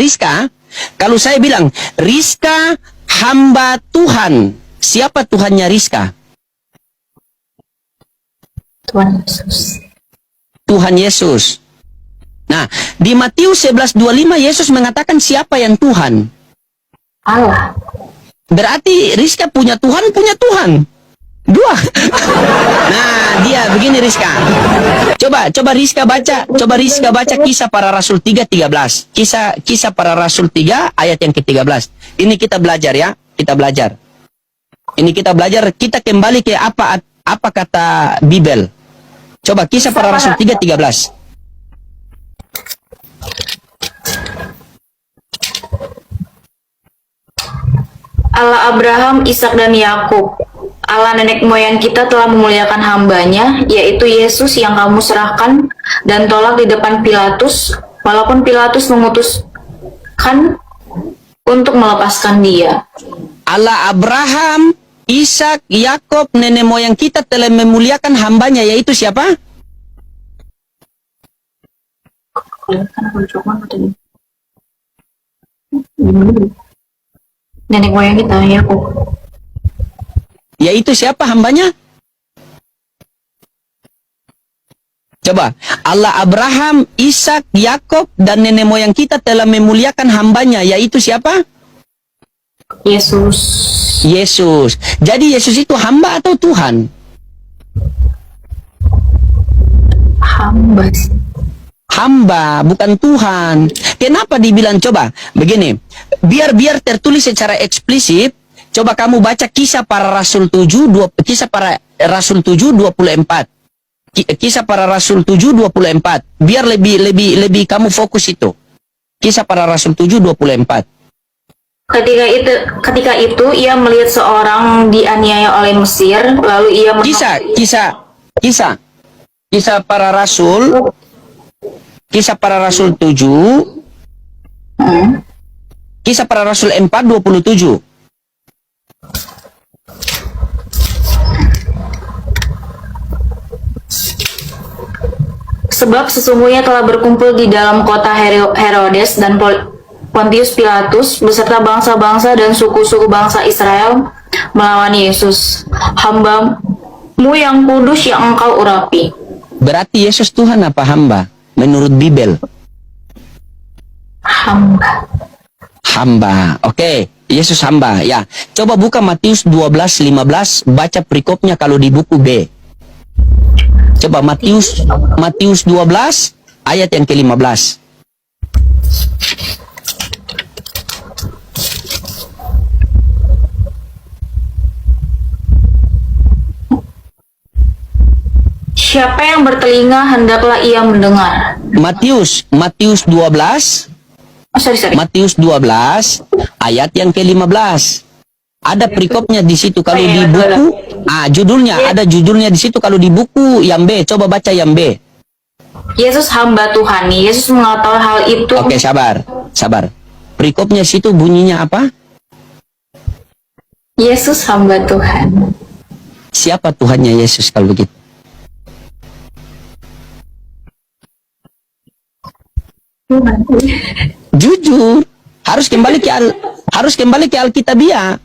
Rizka, kalau saya bilang, Rizka hamba Tuhan. Siapa Tuhannya Rizka? Tuhan Yesus. Tuhan Yesus. Nah, di Matius 11:25 Yesus mengatakan siapa yang Tuhan? Allah. Berarti Rizka punya Tuhan, punya Tuhan. Dua. Nah, dia begini Rizka. Coba Rizka baca Kisah Para Rasul 3:13. Kisah Para Rasul 3 ayat yang ke-13. Ini kita belajar ya, kita belajar. Ini kita belajar, kita kembali ke apa kata Bibel. Coba Kisah Para Rasul 3:13. Allah Abraham, Ishak dan Yakub, Allah nenek moyang kita telah memuliakan hambanya, yaitu Yesus yang kamu serahkan dan tolak di depan Pilatus, walaupun Pilatus memutuskan untuk melepaskan dia. Allah Abraham, Ishak, Yakub, nenek moyang kita telah memuliakan hambanya, yaitu siapa? Nenek moyang kita, Yakub. Yaitu siapa hambanya? Coba, Allah Abraham, Ishak, Yakub, dan nenek moyang kita telah memuliakan hambanya, yaitu siapa? Yesus. Yesus. Jadi Yesus itu hamba atau Tuhan? Hamba. Hamba, bukan Tuhan. Kenapa dibilang? Coba, begini. Biar tertulis secara eksplisit, coba kamu baca Kisah Para Rasul 7, Kisah Para Rasul 7:24. Kisah Para Rasul 7:24. Biar lebih kamu fokus itu. Kisah Para Rasul 7:24. Ketika itu ia melihat seorang dianiaya oleh Mesir, lalu ia Kisah Para Rasul. Kisah Para Rasul 7. Kisah Para Rasul 4:27. Sebab sesungguhnya telah berkumpul di dalam kota Herodes dan Pontius Pilatus beserta bangsa-bangsa dan suku-suku bangsa Israel melawan Yesus, hamba-Mu yang kudus yang Engkau urapi. Berarti Yesus Tuhan apa hamba? Menurut Bibel. Hamba. Oke, Yesus hamba. Ya, coba buka Matius 12:15, baca perikopnya kalau di buku B. Coba Matius 12 ayat yang ke-15. Siapa yang bertelinga hendaklah ia mendengar. Matius 12. Matius 12 ayat yang ke-15. Ada perikopnya di situ kalau di buku. Ada judulnya di situ kalau di buku yang B. Coba baca yang B. Yesus hamba Tuhan. Yesus mengatakan hal itu. Oke, sabar. Perikopnya situ bunyinya apa? Yesus hamba Tuhan. Siapa Tuhannya Yesus kalau begitu? Jujur, harus kembali ke Alkitabiah.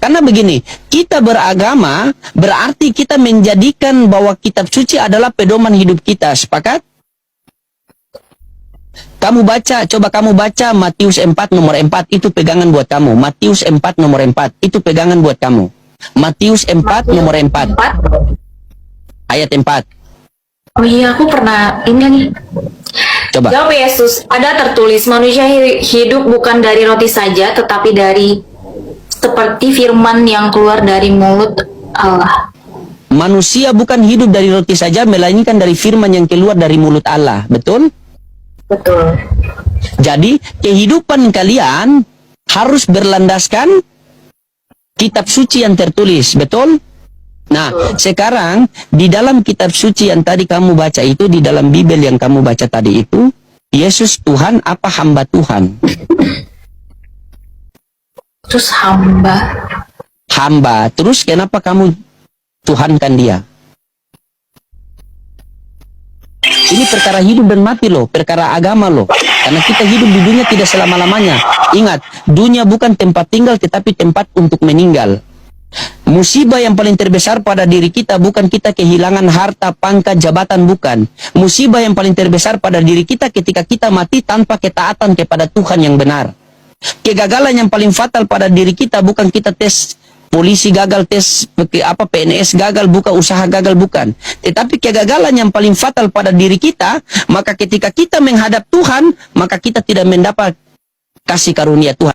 Karena begini, kita beragama berarti kita menjadikan bahwa kitab suci adalah pedoman hidup kita. Sepakat? Coba kamu baca Matius 4 nomor 4, itu pegangan buat kamu. Matius 4 nomor 4, itu pegangan buat kamu. Matius 4 nomor 4. Ayat 4. Oh iya, aku pernah ini nih. Coba. Jawab Yesus, ada tertulis manusia hidup bukan dari roti saja, tetapi dari seperti firman yang keluar dari mulut Allah. Manusia bukan hidup dari roti saja, melainkan dari firman yang keluar dari mulut Allah. Betul? Betul. Jadi, kehidupan kalian harus berlandaskan kitab suci yang tertulis. Betul? Nah, sekarang di dalam kitab suci yang tadi kamu baca itu, di dalam Bibel yang kamu baca tadi itu, Yesus Tuhan apa hamba Tuhan? Terus hamba. Hamba. Terus kenapa kamu Tuhankan dia? Ini perkara hidup dan mati loh, perkara agama loh. Karena kita hidup di dunia tidak selama-lamanya. Ingat, dunia bukan tempat tinggal tetapi tempat untuk meninggal. Musibah yang paling terbesar pada diri kita bukan kita kehilangan harta, pangkat, jabatan, bukan. Musibah yang paling terbesar pada diri kita ketika kita mati tanpa ketaatan kepada Tuhan yang benar. Kegagalan yang paling fatal pada diri kita bukan kita tes polisi gagal, tes PNS gagal, buka usaha gagal, bukan. Tetapi kegagalan yang paling fatal pada diri kita, maka ketika kita menghadap Tuhan, maka kita tidak mendapat kasih karunia Tuhan.